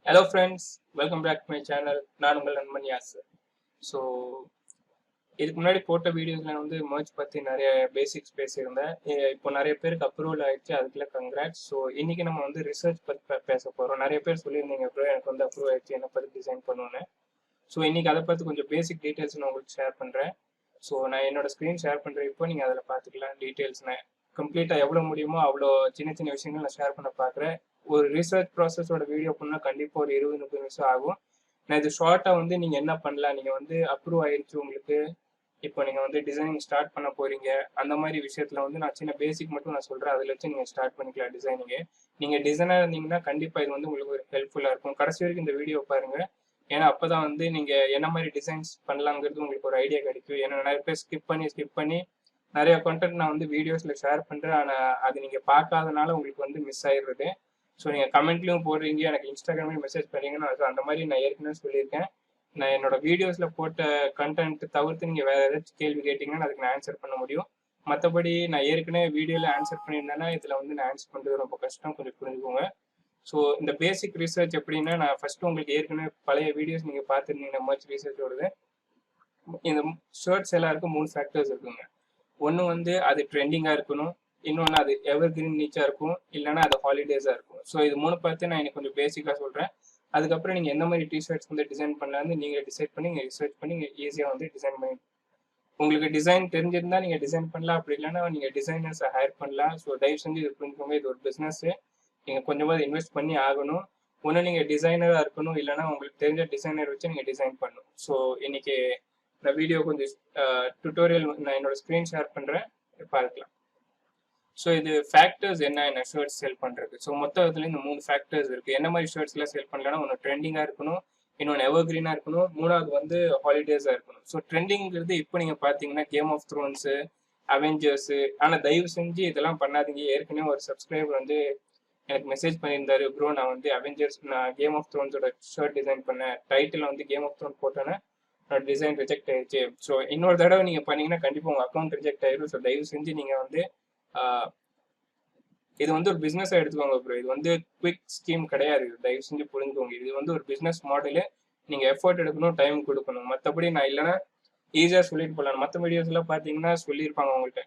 Hello friends, welcome back to my channel. நான் உங்கள் நண்பன் யாசர். ஸோ இதுக்கு முன்னாடி போட்ட வீடியோஸில் வந்து மர்ச் பற்றி நிறைய பேசிக்ஸ் பேசியிருந்தேன். இப்போ நிறைய பேருக்கு அப்ரூவல் ஆயிடுச்சு, அதுக்குள்ள கங்க்ராட்ஸ். ஸோ இன்னைக்கு நம்ம வந்து ரிசர்ச் பற்றி பேச போகிறோம். நிறைய பேர் சொல்லியிருந்தீங்க ப்ரோ எனக்கு வந்து அப்ரூவ் ஆயிடுச்சு, என்ன பற்றி டிசைன் பண்ணுவேன்னு. ஸோ இன்னைக்கு அதை பற்றி கொஞ்சம் பேசிக் டீட்டெயில்ஸ் நான் உங்களுக்கு ஷேர் பண்ணுறேன். ஸோ நான் என்னோட ஸ்க்ரீன் ஷேர் பண்ணுறேன், இப்போ நீங்கள் அதில் பார்த்துக்கலாம் டீட்டெயில்ஸ். நான் கம்ப்ளீட்டாக எவ்வளோ முடியுமோ அவ்வளோ சின்ன சின்ன விஷயங்கள் நான் ஷேர் பண்ண பார்க்குறேன். ஒரு ரிசர்ச் ப்ராசஸோட வீடியோ பண்ணால் கண்டிப்பாக ஒரு 20-30 நிமிஷம் ஆகும். நான் இது ஷார்ட்டாக வந்து நீங்கள் என்ன பண்ணலாம், நீங்கள் வந்து அப்ரூவ் ஆயிடுச்சு உங்களுக்கு, இப்போ நீங்கள் வந்து டிசைனிங் ஸ்டார்ட் பண்ண போகிறீங்க, அந்த மாதிரி விஷயத்தில் வந்து நான் சின்ன பேசிக் மட்டும் நான் சொல்கிறேன். அதில் வச்சு நீங்கள் ஸ்டார்ட் பண்ணிக்கலாம் டிசைனிங்கு. நீங்கள் டிசைனாக இருந்தீங்கன்னா கண்டிப்பாக இது வந்து உங்களுக்கு ஒரு ஹெல்ப்ஃபுல்லாக இருக்கும். கடைசி வரைக்கும் இந்த வீடியோ பாருங்கள். ஏன்னா அப்போ தான் வந்து நீங்கள் என்ன மாதிரி டிசைன்ஸ் பண்ணலாங்கிறது உங்களுக்கு ஒரு ஐடியா கிடைக்கும். ஏன்னா நிறைய பேர் ஸ்கிப் பண்ணி நிறைய கண்டென்ட் நான் வந்து வீடியோஸில் ஷேர் பண்ணுறேன். ஆனால் அது நீங்கள் பார்க்காதனால உங்களுக்கு வந்து மிஸ் ஆயிடுறது. ஸோ நீங்கள் கமெண்ட்லையும் போடுறீங்க, எனக்கு இன்ஸ்டாகிராம்லேயும் மெசேஜ் பண்ணுறீங்கன்னா அந்த மாதிரி நான் ஏற்கனவே சொல்லியிருக்கேன். நான் என்னோட வீடியோஸில் போட்ட கண்டென்ட் தவிர்த்து நீங்கள் வேறு ஏதாச்சும் கேள்வி கேட்டிங்கன்னா அதுக்கு நான் ஆன்சர் பண்ண முடியும். மற்றபடி நான் ஏற்கனவே வீடியோவில் ஆன்சர் பண்ணியிருந்தேன்னா இதில் வந்து நான் ஆன்சர் பண்ணுறது ரொம்ப கஷ்டம், கொஞ்சம் புரிஞ்சுக்கோங்க. ஸோ இந்த பேசிக் ரிசர்ச் எப்படின்னா, நான் ஃபஸ்ட்டு உங்களுக்கு ஏற்கனவே பழைய வீடியோஸ் நீங்கள் பார்த்துருந்தீங்கன்னா மர்ச் ரிசர்ச்சோடது. இந்த ஷர்ட்ஸ் எல்லாருக்கும் 3 ஃபேக்டர்ஸ் இருக்குங்க. ஒன்று வந்து அது ட்ரெண்டிங்காக இருக்கணும், இன்னொன்று அது எவர் கிரீன் நீச்சாக இருக்கும், இல்லைன்னா அது ஹாலிடேஸாக இருக்கும். ஸோ இது 3 பார்த்து நான் எனக்கு கொஞ்சம் பேசிக்காக சொல்கிறேன். அதுக்கப்புறம் நீங்கள் எந்த மாதிரி டிஷர்ட்ஸ் வந்து டிசைன் பண்ணலான்னு நீங்கள் டிசைட் பண்ணி நீங்கள் ரிசர்ச் பண்ணி நீங்கள் ஈஸியாக வந்து டிசைன் பண்ணி, உங்களுக்கு டிசைன் தெரிஞ்சிருந்தா நீங்கள் டிசைன் பண்ணலாம், அப்படி இல்லைன்னா நீங்கள் டிசைனர்ஸை ஹையர் பண்ணலாம். ஸோ தயவு செஞ்சு இது புரிஞ்சுக்கோங்க, இது ஒரு பிஸ்னஸ்ஸு, நீங்கள் கொஞ்சமாவது இன்வெஸ்ட் பண்ணி ஆகணும். ஒன்று நீங்கள் டிசைனராக இருக்கணும், இல்லைன்னா உங்களுக்கு தெரிஞ்ச டிசைனர் வச்சு நீங்கள் டிசைன் பண்ணணும். ஸோ இன்னைக்கு இந்த வீடியோ கொஞ்சம் டுட்டோரியல் நான் என்னோட ஸ்க்ரீன் ஷேர் பண்ணுறேன், பார்க்கலாம். ஸோ இது ஃபேக்டர்ஸ் என்ன ஷர்ட்ஸ் செல் பண்ணுறது. ஸோ மொத்தத்தில் இந்த 3 ஃபேக்டர்ஸ் இருக்குது. என்ன மாதிரி ஷர்ட்ஸ்லாம் செல் பண்ணலன்னா, ஒன்று ட்ரெண்டிங்காக இருக்கணும், இன்னொன்று எவர் கிரீனாக இருக்கணும், மூணாவது வந்து ஹாலிடேஸாக இருக்கணும். ஸோ ட்ரெண்டிங்கிறது இப்போ நீங்கள் பார்த்தீங்கன்னா கேம் ஆஃப் த்ரோன்ஸு, அவெஞ்சர்ஸு. ஆனால் தயவு செஞ்சு இதெல்லாம் பண்ணாதீங்க. ஏற்கனவே ஒரு சப்ஸ்கிரைபர் வந்து எனக்கு மெசேஜ் பண்ணியிருந்தாரு, ப்ரோ நான் வந்து அவெஞ்சர்ஸ், நான் கேம் ஆஃப் த்ரோன்ஸோட ஷர்ட் டிசைன் பண்ணேன், டைட்டில் வந்து கேம் ஆஃப் த்ரோன் போட்டோன்னே டிசைன் ரிஜெக்ட் ஆயிடுச்சு. ஸோ இன்னொரு தடவை நீங்கள் பண்ணீங்கன்னா கண்டிப்பாக உங்கள் அக்கௌண்ட் ரிஜெக்ட் ஆயிடும். ஸோ தயவு செஞ்சு நீங்கள் வந்து இது வந்து ஒரு பிஸ்னஸாக எடுத்துக்கோங்க ப்ரோ. இது வந்து குவிக் ஸ்கீம் கிடையாது, இது தயவு செஞ்சு புரிஞ்சுக்கோங்க. இது வந்து ஒரு பிஸ்னஸ் மாடலு. நீங்கள் எஃபர்ட் எடுக்கணும், டைம் கொடுக்கணும். மற்றபடி நான் இல்லைன்னா ஈஸியாக சொல்லிட்டு போகலாம். மற்ற வீடியோஸ்லாம் பார்த்தீங்கன்னா சொல்லியிருப்பாங்க அவங்கள்ட்ட,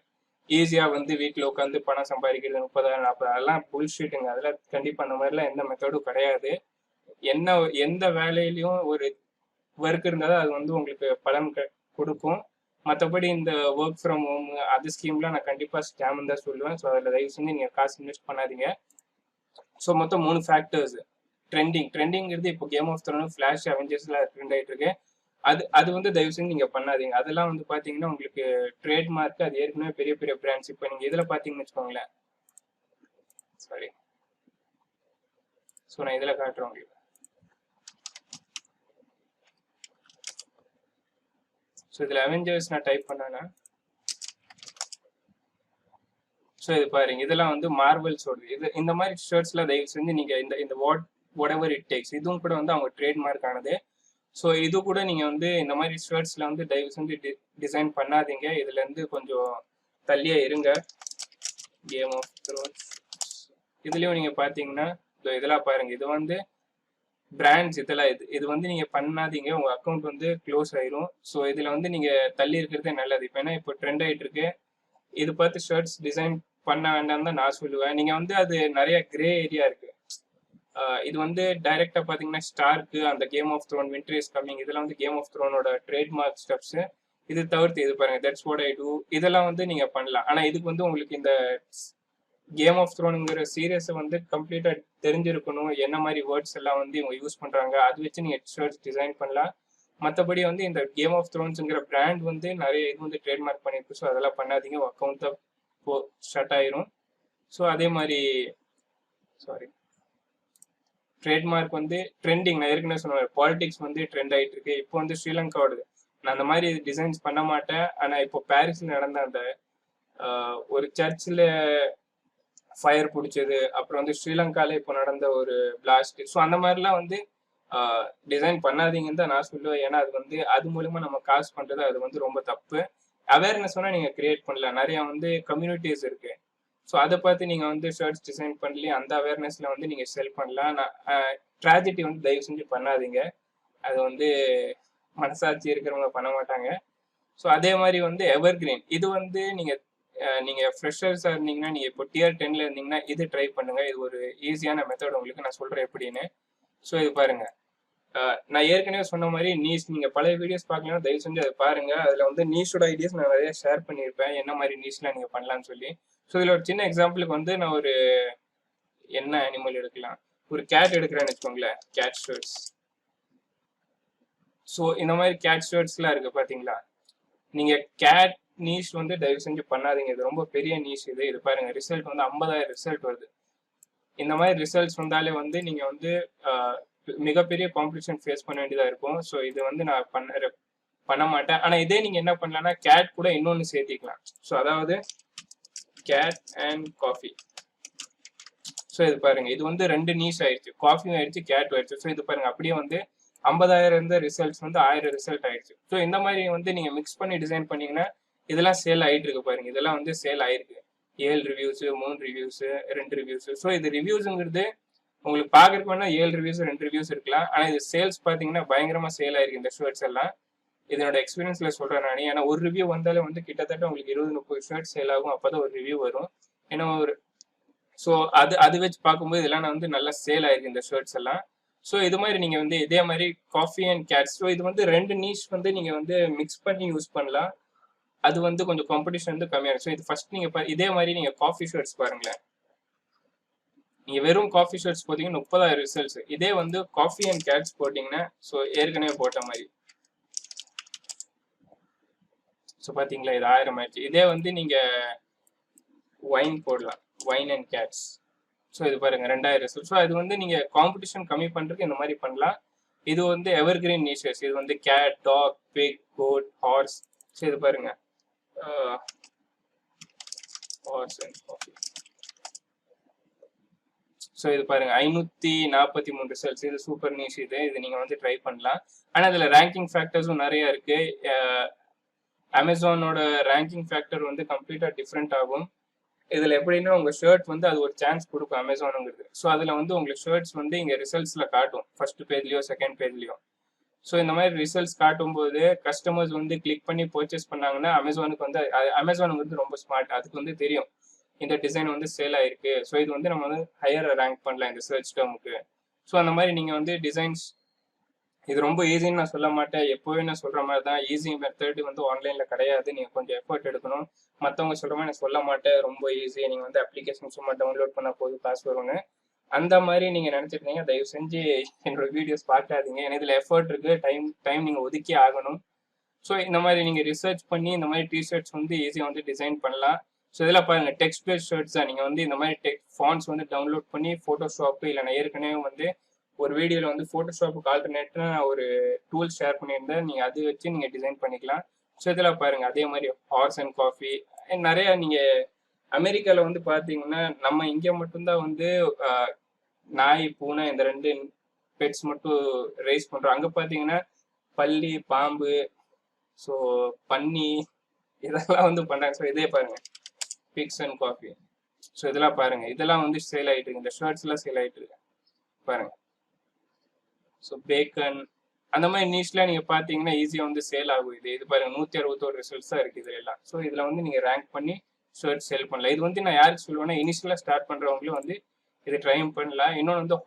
ஈஸியாக வந்து வீட்டில் உட்காந்து பணம் சம்பாதிக்கிறது 30,000 40,000, அதெல்லாம் புல்ஷீட்டுங்க. அதெல்லாம் கண்டிப்பாக அந்த மாதிரிலாம் எந்த மெத்தடும் கிடையாது. எந்த வேலையிலையும் ஒரு ஒர்க் இருந்தால் தான் அது வந்து உங்களுக்கு பலன் கொடுக்கும். மற்றபடி இந்த ஒர்க் ஃப்ரம் ஹோம் அது ஸ்கீம்லாம் நான் கண்டிப்பாக ஸ்கேம்னு தான் சொல்லுவேன். ஸோ அதில் தயவு செஞ்சு நீங்கள் காசு இன்வெஸ்ட் பண்ணாதீங்க. ஸோ மொத்தம் 3 ஃபேக்டர்ஸ். ட்ரெண்டிங்கிறது இப்போ கேம் ஆஃப் த்ரோன், ஃப்ளாஷ், அவெஞ்சர்ஸ்லாம் ட்ரெண்ட் ஆகிட்டு இருக்கு. அது வந்து தயவு செஞ்சு நீங்கள் பண்ணாதீங்க. அதெல்லாம் வந்து பார்த்தீங்கன்னா உங்களுக்கு ட்ரேட்மார்க், அது ஏற்கனவே பெரிய பெரிய பிராண்ட்ஸ். இப்போ நீங்கள் இதில் பார்த்தீங்கன்னு வச்சுக்கோங்களேன், சாரி, ஸோ நான் இதில் காட்டுறேன் உங்களுக்கு. ஸோ இதில் அவெஞ்சர்ஸ் நான் டைப் பண்ணேன்னா, ஸோ இது பாருங்க, இதெல்லாம் வந்து மார்வல்ஸோட இது. இந்த மாதிரி ஷர்ட்ஸ்லாம் தயவு செஞ்சு நீங்கள் இந்த வாட் எவர் இட் டேக்ஸ், இதுவும் கூட வந்து அவங்க ட்ரேட்மார்க் ஆனது. ஸோ இது கூட நீங்கள் வந்து இந்த மாதிரி ஷர்ட்ஸில் வந்து தயவு செஞ்சு டிசைன் பண்ணாதீங்க. இதுலேருந்து கொஞ்சம் தள்ளியே இருங்க. கேம் ஆஃப் த்ரோன்ஸ் இதுலேயும் நீங்கள் பார்த்தீங்கன்னா இதெல்லாம் பாருங்கள், இது வந்து பிராண்ட்ஸ். இதெல்லாம் இது வந்து நீங்கள் பண்ணாதீங்க, உங்கள் அக்கௌண்ட் வந்து க்ளோஸ் ஆயிரும். ஸோ இதில் வந்து நீங்கள் தள்ளி இருக்கிறதே நல்லது. இப்போ ஏன்னா இப்போ ட்ரெண்ட் ஆகிட்டு இருக்கு, இது பார்த்து ஷர்ட்ஸ் டிசைன் பண்ண வேண்டாம் தான் நான் சொல்லுவேன். நீங்கள் வந்து அது நிறைய கிரே ஏரியா இருக்கு. இது வந்து டைரக்டா பாத்தீங்கன்னா ஸ்டார்க்கு, அந்த game of throne, winter is coming, இதெல்லாம் வந்து கேம் ஆஃப் த்ரோனோட ட்ரேட்மார்க் ஸ்டெப்ஸ். இது தவிர்த்து இது பாருங்க, தட்ஸ் வாட் ஐ டூ, இதெல்லாம் வந்து நீங்க பண்ணலாம். ஆனா இதுக்கு வந்து உங்களுக்கு இந்த கேம் ஆஃப் த்ரோனுங்கிற சீரியஸை வந்து கம்ப்ளீட்டா தெரிஞ்சிருக்கணும். என்ன மாதிரி வேர்ட்ஸ் எல்லாம் வந்து இவங்க யூஸ் பண்றாங்க, அது வச்சு நீங்க ஷர்ட்ஸ் டிசைன் பண்ணலாம். மற்றபடி வந்து இந்த கேம் ஆஃப் த்ரோன்ஸுங்கிற பிராண்ட் வந்து நிறைய இது வந்து ட்ரேட்மார்க் பண்ணியிருக்கு. ஸோ அதெல்லாம் பண்ணாதீங்க, அக்கௌண்ட் தான் ஷட் ஆயிரும். ஸோ அதே மாதிரி சாரி, ட்ரேட்மார்க் வந்து ட்ரெண்டிங், நான் ஏற்கனவே சொன்னேன், பாலிடிக்ஸ் வந்து ட்ரெண்ட் ஆகிட்டு இருக்கு. இப்போ வந்து ஸ்ரீலங்காவோட நான் அந்த மாதிரி டிசைன்ஸ் பண்ண மாட்டேன். ஆனால் இப்போ பாரிஸில் நடந்த அந்த ஒரு சர்ச்சில் ஃபயர் பிடிச்சது, அப்புறம் வந்து ஸ்ரீலங்காவில் இப்போ நடந்த ஒரு பிளாஸ்ட், ஸோ அந்த மாதிரிலாம் வந்து டிசைன் பண்ணாதீங்கன்னு தான் நான் சொல்லுவேன். ஏன்னா அது வந்து அது மூலமா நம்ம காசு பண்ணுறது அது வந்து ரொம்ப தப்பு. அவேர்னஸ் வேணால் நீங்கள் கிரியேட் பண்ணலாம். நிறையா வந்து கம்யூனிட்டிஸ் இருக்கு. ஸோ அதை பார்த்து நீங்கள் வந்து ஷர்ட்ஸ் டிசைன் பண்ணி அந்த அவேர்னஸில் வந்து நீங்கள் செல் பண்ணலாம். நான் ட்ராஜடி வந்து தயவு செஞ்சு பண்ணாதீங்க. அது வந்து மனசாட்சி இருக்கிறவங்க பண்ண மாட்டாங்க. ஸோ அதே மாதிரி வந்து எவர்கிரீன், இது வந்து நீங்கள் ஃப்ரெஷர்ஸாக இருந்தீங்கன்னா, நீங்கள் இப்போ Tier 10ல இருந்தீங்கன்னா இது ட்ரை பண்ணுங்கள். இது ஒரு ஈஸியான மெத்தட், உங்களுக்கு நான் சொல்கிறேன் எப்படின்னு. ஸோ இது பாருங்கள், நான் ஏற்கனவே சொன்ன மாதிரி நீங்கள் பழைய வீடியோஸ் பார்க்கலாம், தயவு செஞ்சு அதை பாருங்கள். அதில் வந்து நீஷோட ஐடியாஸ் நான் நிறைய ஷேர் பண்ணியிருப்பேன், என்ன மாதிரி நீஷ்லாம் நீங்கள் பண்ணலான்னு சொல்லி. ஸோ இதில் ஒரு சின்ன எக்ஸாம்பிளுக்கு வந்து நான் ஒரு என்ன அனிமல் எடுக்கலாம், ஒரு கேட் எடுக்கிறேன்னு வச்சுக்கோங்களேன், கேட் ஷர்ட்ஸ். ஸோ இந்த மாதிரி கேட் ஷர்ட்ஸ்லாம் இருக்குது பார்த்தீங்களா. நீங்கள் கேட் நீஷ் வந்து தயவு செஞ்சு பண்ணாதீங்க, இது ரொம்ப பெரிய நீஷ். இது பாருங்கள், ரிசல்ட் வந்து 50,000 ரிசல்ட் வருது. இந்த மாதிரி ரிசல்ட்ஸ் வந்தாலே வந்து நீங்கள் வந்து மிகப்பெரிய காம்படிஷன் ஃபேஸ் பண்ண வேண்டியதாக இருக்கும். ஸோ இது வந்து நான் பண்ண மாட்டேன். ஆனால் இதே நீங்கள் என்ன பண்ணலாம்னா கேட் கூட இன்னொன்று சேர்த்திக்கலாம். ஸோ அதாவது கேட் அண்ட் காஃபி. ஸோ இது பாருங்க, இது வந்து 2 நீஷ் ஆயிடுச்சு, காஃபியும் ஆயிடுச்சு, கேட்டும் ஆயிடுச்சு. ஸோ இது பாருங்க, அப்படியே வந்து 50,000 இருந்த ரிசல்ட்ஸ் வந்து 1000 ரிசல்ட் ஆயிடுச்சு. ஸோ இந்த மாதிரி வந்து நீங்க மிக்ஸ் பண்ணி டிசைன் பண்ணீங்கன்னா இதெல்லாம் சேல் ஆயிட்டு இருக்கு பாருங்க. இதெல்லாம் வந்து சேல் ஆயிருக்கு. 7 ரிவ்யூஸ், 3 ரிவ்யூஸ், 2 ரிவ்யூஸ். ஸோ இது ரிவ்யூஸுங்கிறது உங்களுக்கு பாக்குறதுக்கு வேணா 7 ரிவ்யூஸ் 2 ரிவ்யூஸ் இருக்கலாம். ஆனா இது சேல்ஸ் பாத்தீங்கன்னா பயங்கரமா சேல் ஆயிருக்கு இந்த ஷர்ட்ஸ் எல்லாம். இதனோட எக்ஸ்பீரியன்ஸ்ல சொல்றேன் நான். ஏன்னா ஒரு ரிவ்யூ வந்தாலே வந்து கிட்டத்தட்ட உங்களுக்கு 20-30 ஷர்ட் சேல் ஆகும், அப்பதான் ஒரு ரிவ்யூ வரும். ஏன்னா ஒரு ஸோ அது வச்சு பார்க்கும்போது இதெல்லாம் நான் வந்து நல்லா சேல் ஆயிருக்கு இந்த ஷர்ட்ஸ் எல்லாம். ஸோ இது மாதிரி நீங்க வந்து இதே மாதிரி காஃபி அண்ட் கேட்ஸ், ஸோ இது வந்து 2 நீஷ் வந்து நீங்க வந்து மிக்ஸ் பண்ணி யூஸ் பண்ணலாம். அது வந்து கொஞ்சம் காம்படிஷன் வந்து கம்மியாகும். ஸோ இது ஃபர்ஸ்ட் நீங்க இதே மாதிரி நீங்க காஃபி ஷர்ட்ஸ் பாருங்களேன். நீங்க வெறும் காஃபி ஷர்ட்ஸ் போட்டீங்கன்னா 30,000 ரிசல்ட்ஸ். இதே வந்து காஃபி அண்ட் கேட்ஸ் போட்டீங்கன்னா, ஸோ ஏற்கனவே போட்ட மாதிரி, ஸோ பாத்தீங்களா இது 1000 ஆயிடுச்சு. இதே வந்து நீங்க ஒயின் போடலாம், ஒயின் அண்ட் கேட்ஸ். ஸோ இது பாருங்க 2000 ரிசல்ட். ஸோ இது வந்து நீங்க காம்படிஷன் கம்மி பண்றதுக்கு இந்த மாதிரி பண்ணலாம். இது வந்து எவர்கிரீன் நீஷஸ். இது வந்து cat, dog, pig, goat, horse. So இது பாருங்க, ஹார்ஸ் அண்ட் காஃபி. ஸோ இது பாருங்க 543 ரிசல்ட்ஸ். இது சூப்பர் நீஷ். இது நீங்க வந்து ட்ரை பண்ணலாம். ஆனா இதுல ரேங்கிங் ஃபேக்டர்ஸும் நிறைய இருக்கு. அமேசானோட ரேங்கிங் ஃபேக்டர் வந்து கம்ப்ளீட்டா டிஃப்ரெண்ட் ஆகும். இதுல எப்படின்னா உங்க ஷர்ட் வந்து அது ஒரு சான்ஸ் கொடுக்கும் அமேசானுங்கிறது. ஸோ அதுல வந்து உங்களுக்கு ஷர்ட்ஸ் வந்து இங்க ரிசல்ட்ஸ்ல காட்டும், ஃபர்ஸ்ட் பேஜ்லயோ செகண்ட் பேஜ்லயோ. ஸோ இந்த மாதிரி ரிசல்ட்ஸ் காட்டும் போது கஸ்டமர்ஸ் வந்து கிளிக் பண்ணி பர்ச்சேஸ் பண்ணாங்கன்னா அமேசானுக்கு வந்து அமேசானுக்கு ரொம்ப ஸ்மார்ட். அதுக்கு வந்து தெரியும் இந்த டிசைன் வந்து சேல் ஆயிருக்கு. ஸோ இது வந்து நம்ம வந்து ஹையர் ரேங்க் பண்ணலாம் இந்த சர்ச் டேர்முக்கு. ஸோ அந்த மாதிரி நீங்க வந்து டிசைன்ஸ், இது ரொம்ப ஈஸின்னு நான் சொல்ல மாட்டேன், எப்போவே நான் சொல்ற மாதிரி தான். ஈஸி மெத்தட் வந்து ஆன்லைன்ல கிடையாது, நீங்க கொஞ்சம் எஃபர்ட் எடுக்கணும். மற்றவங்க சொல்ற மாதிரி நான் சொல்ல மாட்டேன் ரொம்ப ஈஸி, நீங்க வந்து அப்ளிகேஷன் சும்மா டவுன்லோட் பண்ண போது காசு வரும்னு. அந்த மாதிரி நீங்க நினைச்சிருக்கீங்க, தயவு செஞ்சு என்னோட வீடியோஸ் பார்க்காதீங்க. ஏன்னா இதுல எஃபர்ட் இருக்கு, டைம் நீங்க ஒதுக்கி ஆகணும். ஸோ இந்த மாதிரி நீங்க ரிசர்ச் பண்ணி இந்த மாதிரி டிஷர்ட்ஸ் வந்து ஈஸியாக வந்து டிசைன் பண்ணலாம். ஸோ இதெல்லாம் பாருங்க, டெக்ஸ்ட் பேஸ் ஷர்ட்ஸ் தான். நீங்க வந்து இந்த மாதிரி ஃபாண்ட்ஸ் வந்து டவுன்லோட் பண்ணி ஃபோட்டோஷாப், இல்லை நான் ஏற்கனவே வந்து ஒரு வீடியோவில் வந்து ஃபோட்டோஷாப்புக்கு ஆல்டர்னேட்டாக நான் ஒரு டூல் ஷேர் பண்ணியிருந்தேன், நீங்கள் அது வச்சு நீங்கள் டிசைன் பண்ணிக்கலாம். ஸோ இதெல்லாம் பாருங்க, அதே மாதிரி ஹார்ஸ் அண்ட் காஃபி நிறைய. நீங்கள் அமெரிக்காவில் வந்து பார்த்தீங்கன்னா நம்ம இங்கே மட்டும்தான் வந்து நாய், பூனை இந்த 2 பெட்ஸ் மட்டும் ரைஸ் பண்ணுறோம். அங்கே பார்த்தீங்கன்னா பல்லி, பாம்பு, ஸோ பன்னி, இதெல்லாம் வந்து பண்ணுறாங்க. ஸோ இதே பாருங்க, பிக்ஸ் அண்ட் காஃபி. ஸோ இதெல்லாம் பாருங்க, இதெல்லாம் வந்து சேல் ஆகிட்டு இருக்கு, இந்த ஷர்ட்ஸ் எல்லாம் சேல் ஆகிட்டு இருக்கு பாருங்க. ஸோ பேக்கன் அந்த மாதிரி நீஷ்லாம் நீங்க பாத்தீங்கன்னா ஈஸியா வந்து சேல் ஆகும். இது பாருங்க 161 ரிசல்ட்ஸ் தான் இருக்கு இதுல எல்லாம். ஸோ இதுல வந்து நீங்க ரேங்க் பண்ணி ஷர்ட் சேல் பண்ணலாம். இது வந்து நான் யாருக்கு சொல்லுவேன்னா, இனிஷியலா ஸ்டார்ட் பண்றவங்களும் வந்து இது ட்ரை பண்ணலாம். இன்னொன்று வந்து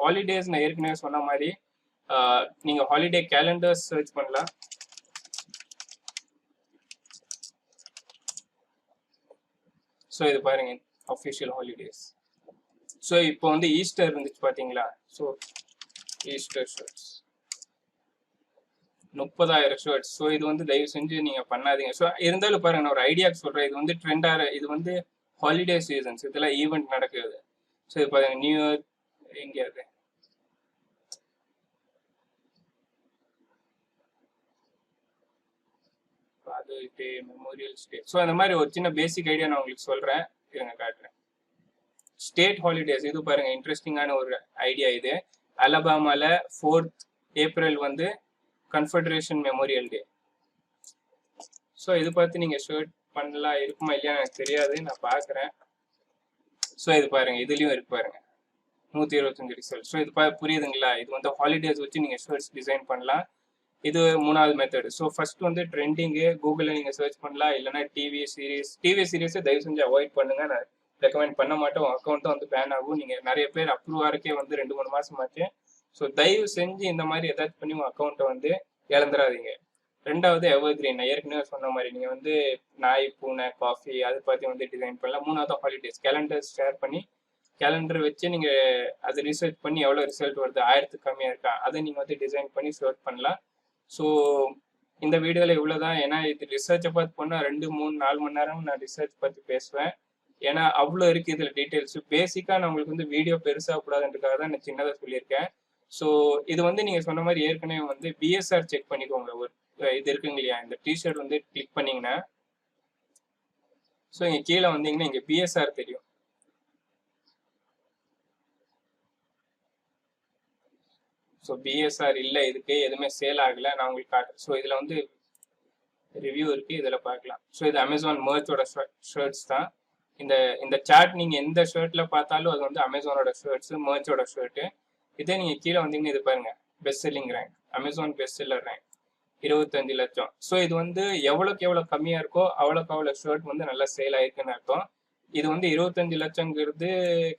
ஹாலிடேஸ் நான் ஏற்கனவே சொன்ன மாதிரி நீங்க ஹாலிடே கேலண்டர்ஸ் சர்ச் பண்ணலாம். ஸோ இது பாருங்க, அஃபிஷியல் ஹாலிடேஸ். ஸோ இப்போ வந்து ஈஸ்டர் இருந்துச்சு பாத்தீங்களா. So Easter shirts 30,000 shirts. So இது வந்து தயவு செஞ்சு நீங்க பண்ணாதீங்க. ஸோ இருந்தாலும் பாருங்க, நான் ஒரு ஐடியாக்கு சொல்றேன். இது வந்து ட்ரெண்டாக, இது வந்து ஹாலிடே சீசன்ஸ், இதெல்லாம் ஈவெண்ட் நடக்குது. ஸோ இது பாருங்க, நியூ இயர் எங்கேயாவது, ஃபாதர்ஸ் டே, மெமோரியல்ஸ் டே. ஸோ அந்த மாதிரி ஒரு சின்ன பேசிக் ஐடியா நான் உங்களுக்கு சொல்றேன், இருங்க காட்டுறேன். ஸ்டேட் ஹாலிடேஸ், இது பாருங்க இன்ட்ரெஸ்டிங்கான ஒரு ஐடியா. இது அலபாமால 4th ஏப்ரல் வந்து கன்ஃபெடரேஷன் மெமோரியல் டே. ஸோ இது பார்த்து நீங்க ஷர்ட் பண்ணலாம், இருக்குமா இல்லையா எனக்கு தெரியாது, நான் பார்க்குறேன். ஸோ இது பாருங்க, இதுலயும் இருக்கு பாருங்க 125 ரிசல்ட். ஸோ இது புரியுதுங்களா? இது வந்து ஹாலிடேஸ் வச்சு நீங்க ஷர்ட்ஸ் டிசைன் பண்ணலாம். இது 3வது மெத்தட். ஸோ ஃபர்ஸ்ட் வந்து ட்ரெண்டிங்கு கூகுளில் நீங்கள் சர்ச் பண்ணலாம். இல்லைனா டிவி சீரிஸை தயவு செஞ்சு அவாய்ட் பண்ணுங்க. நான் ரெக்கமெண்ட் பண்ண மாட்டேன். உங்கள் அக்கௌண்ட்டும் வந்து பேன் ஆகும். நீங்கள் நிறைய பேர் அப்ரூவ் ஆகிறக்கே வந்து 2-3 மாதம் ஆச்சு. ஸோ தயவு செஞ்சு இந்த மாதிரி ஏதாச்சும் பண்ணி உங்கள் அக்கௌண்ட்டை வந்து இழந்துடாதீங்க. 2வது எவர்கிரீன். நான் ஏற்கனவே சொன்ன மாதிரி நீங்கள் வந்து நாய், பூனை, காஃபி அதை பார்த்து வந்து டிசைன் பண்ணலாம். 3வது ஹாலிடேஸ். கேலண்டர்ஸ் ஷேர் பண்ணி கேலண்டர் வச்சு நீங்கள் அதை ரிசர்ச் பண்ணி எவ்வளோ ரிசல்ட் வருது, 1000க்கு கம்மியாக இருக்கா, அதை நீங்கள் வந்து டிசைன் பண்ணி ஷர்ட் பண்ணலாம். ஸோ இந்த வீடியோவில் இவ்வளோதான். ஏன்னா இது ரிசர்ச்சை பார்த்து போனால் 2-3-4 மணி நேரம் நான் ரிசர்ச் பற்றி பேசுவேன். ஏன்னா அவ்வளோ இருக்குது இதில் டீட்டெயில்ஸ். பேசிக்காக நான் உங்களுக்கு வந்து வீடியோ பெருசாக கூடாதுன்றதுக்காக தான் நான் சின்னதாக சொல்லியிருக்கேன். ஸோ இது வந்து நீங்கள் சொன்ன மாதிரி ஏற்கனவே வந்து பிஎஸ்ஆர் செக் பண்ணிக்கோங்க. ஒரு இது இருக்குங்க இல்லையா, இந்த டிஷர்ட் வந்து கிளிக் பண்ணிங்கன்னா ஸோ இங்கே கீழே வந்தீங்கன்னா இங்கே பிஎஸ்ஆர் தெரியும். ஸோ பிஎஸ்ஆர் இல்லை, இதுக்கு எதுவுமே சேல் ஆகலை. நான் உங்களுக்கு காட்டுறேன். ஸோ இதில் வந்து ரிவ்யூ இருக்குது, இதில் பார்க்கலாம். ஸோ இது அமேசான் மர்ச்சோட ஷர்ட்ஸ் தான். இந்த சார்ட் நீங்கள் எந்த ஷர்ட்டில் பார்த்தாலும் அது வந்து அமேசானோட ஷர்ட்ஸு, மர்ச்சோட ஷர்ட்டு. இதே நீங்கள் கீழே வந்தீங்கன்னா இது பாருங்கள், best selling rank, Amazon best seller rank 25 லட்சம். ஸோ இது வந்து எவ்வளோக்கு எவ்வளோ கம்மியாக இருக்கோ அவ்வளோக்கு அவ்வளோ ஷர்ட் வந்து நல்லா சேல் ஆயிருக்குன்னு அர்த்தம். இது வந்து 25 லட்சங்கிறது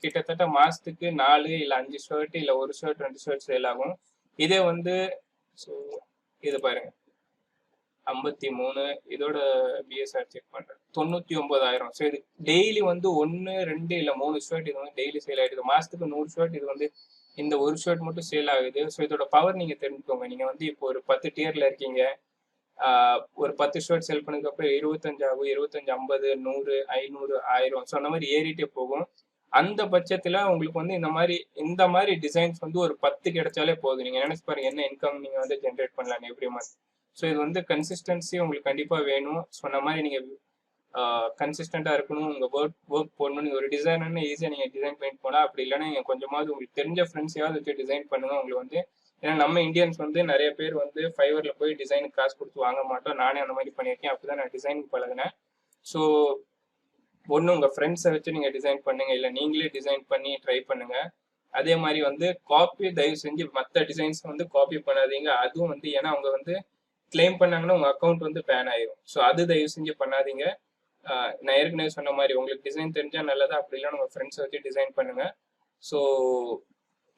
கிட்டத்தட்ட மாசத்துக்கு 4 இல்லை 5 ஷர்ட் இல்லை 1 ஷர்ட் 2 ஷர்ட் சேல் ஆகும். இதே வந்து ஸோ இது பாருங்க 53, இதோட பிஎஸ்ஆர் செக் பண்றேன் 99,000. ஸோ இது டெய்லி வந்து 1, 2 இல்லை 3 ஷர்ட் இது வந்து டெய்லி சேல் ஆயிடுது. மாசத்துக்கு 100 ஷர்ட் இது வந்து இந்த 1 ஷர்ட் மட்டும் சேல் ஆகுது. ஸோ இதோட பவர் நீங்க தெரிஞ்சுக்கோங்க. நீங்க வந்து இப்போ ஒரு 10 டியர்ல இருக்கீங்க, ஒரு 10 ஷர்ட் செல் பண்ணதுக்கப்புறம் 25 ஆகும், 25, 50, 100, 500, 1000. ஸோ அந்த மாதிரி ஏறிட்டே போகும். அந்த பட்சத்துல உங்களுக்கு வந்து இந்த மாதிரி டிசைன்ஸ் வந்து ஒரு 10 கிடைச்சாலே போதும். நீங்க நினைச்சு பாருங்க என்ன இன்கம் நீங்க வந்து ஜென்ரேட் பண்ணலாம் எவ்ரி மந்த். ஸோ இது வந்து கன்சிஸ்டன்சி உங்களுக்கு கண்டிப்பா வேணும். சொன்ன மாதிரி நீங்க கன்சிஸ்டண்டா இருக்கணும். உங்க ஒர்க் போடணும். நீங்க ஒரு டிசைனர்னு ஈஸியா நீங்க டிசைன் பண்ணிட்டு போனா, அப்படி இல்லைன்னா நீங்க கொஞ்சமாவது உங்களுக்கு தெரிஞ்ச ஃப்ரெண்ட்ஸையாவது வச்சு டிசைன் பண்ணுங்க. உங்களுக்கு வந்து ஏன்னா நம்ம இந்தியன்ஸ் வந்து நிறைய பேர் வந்து ஃபைவர்ல போய் டிசைனுக்கு காசு கொடுத்து வாங்க மாட்டோம். நானே அந்த மாதிரி பண்ணியிருக்கேன். அப்படிதான் நான் டிசைனிங் பழகினேன். ஸோ ஒன்று உங்கள் ஃப்ரெண்ட்ஸை வச்சு நீங்கள் டிசைன் பண்ணுங்க, இல்லை நீங்களே டிசைன் பண்ணி ட்ரை பண்ணுங்க. அதே மாதிரி வந்து காப்பி தயவு செஞ்சு மற்ற டிசைன்ஸ் வந்து காப்பி பண்ணாதீங்க. அதுவும் வந்து ஏன்னா அவங்க வந்து கிளைம் பண்ணாங்கன்னா உங்கள் அக்கௌண்ட் வந்து பேன் ஆயிரும். ஸோ அது தயவு செஞ்சு பண்ணாதீங்க. நான் ஏற்கனவே சொன்ன மாதிரி உங்களுக்கு டிசைன் தெரிஞ்சால் நல்லதா, அப்படி இல்லைன்னா உங்கள் ஃப்ரெண்ட்ஸை வச்சு டிசைன் பண்ணுங்க. ஸோ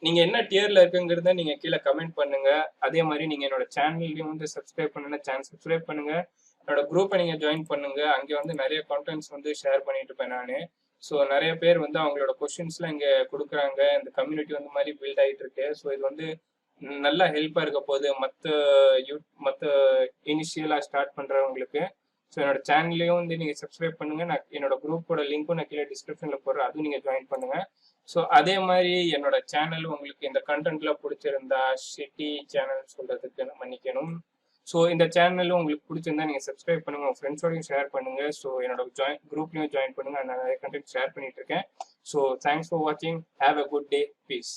நீங்க என்ன டியர்ல இருக்குங்கிறத நீங்க கீழே கமெண்ட் பண்ணுங்க. அதே மாதிரி நீங்க என்னோட சேனல்லையும் வந்து சப்ஸ்கிரைப் பண்ணுங்க, சேனல் சப்ஸ்கிரைப் பண்ணுங்க. என்னோட குரூப்பை நீங்க ஜாயின் பண்ணுங்க. அங்கே வந்து நிறைய கான்டென்ட்ஸ் வந்து ஷேர் பண்ணிட்டு இருப்பேன் நான். ஸோ நிறைய பேர் வந்து அவங்களோட கொஸ்டின்ஸ்லாம் இங்கே கொடுக்குறாங்க. இந்த கம்யூனிட்டி வந்து மாதிரி பில்ட் ஆகிட்டு இருக்கு. ஸோ இது வந்து நல்லா ஹெல்ப்பாக இருக்க போகுது மற்ற இனிஷியலாக ஸ்டார்ட் பண்ணுறவங்களுக்கு. ஸோ என்னோட சேனல்லையும் வந்து நீங்கள் சப்ஸ்கிரைப் பண்ணுங்க. நான் என்னோட குரூப்போட லிங்க்கும் நான் கீழே டிஸ்கிரிப்ஷனில் போடுறேன், அதுவும் நீங்கள் ஜாயின் பண்ணுங்க. ஸோ அதே மாதிரி என்னோட சேனல் உங்களுக்கு இந்த கண்டென்ட்லாம் பிடிச்சிருந்தா ஷிட்டி சேனல் சொல்றதுக்கு மன்னிக்கணும். ஸோ இந்த சேனலும் உங்களுக்கு பிடிச்சிருந்தா நீங்கள் சப்ஸ்கிரைப் பண்ணுங்க, உங்கள் ஃப்ரெண்ட்ஸோடையும் ஷேர் பண்ணுங்க. ஸோ என்னோட குரூப்லையும் ஜாயின் பண்ணுங்க. நான் நிறைய கண்டென்ட் ஷேர் பண்ணிட்டு இருக்கேன். ஸோ தேங்க்ஸ் ஃபார் வாட்சிங். Have a good day. Piece.